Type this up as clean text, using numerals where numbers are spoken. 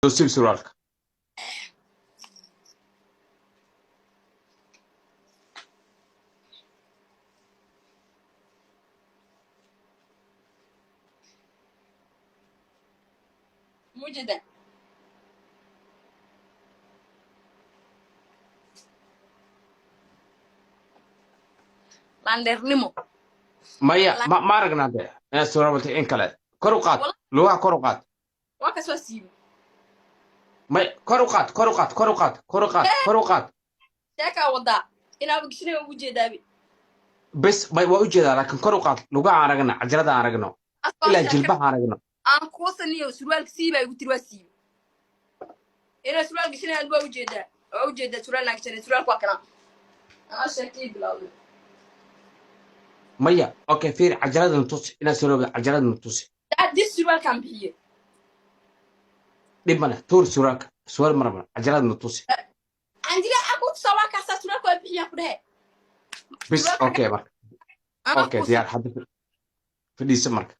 توصيل surwaalka موجودة laandheernimo maya ma aragnaa de inaad surwaalta in kale kor u qaad lugaha kor u qaad waa ka soo siibay may kor u qaad kor u qaad kor u qaad kor u qaad kor u qaad sheekaa wadaa inaaba gishinaga ugu jeedaabi bes may waa u jeedaa laakiin kor u qaad lugaha aragna cajalada aragno ilaa jilbaha aragno aan kuusaniyo surwaalka siibaa igu tiri waa siibay inaa surwaal gishinaya waa ujeedaa surwaal naa gishanay surwaalka waa kana anaa sheekii bilawday maya okay fiir cajalada nutus inaad surwaalka cajalada nutus dis surwaalkaan bixiye dhib male tuur surwaal maraba cajalada nutus anjila aku sawaa kaasaa surwaalka waa bixiyaa ku dhehe bes okay marka okay diyaar hadda fadhiisa marka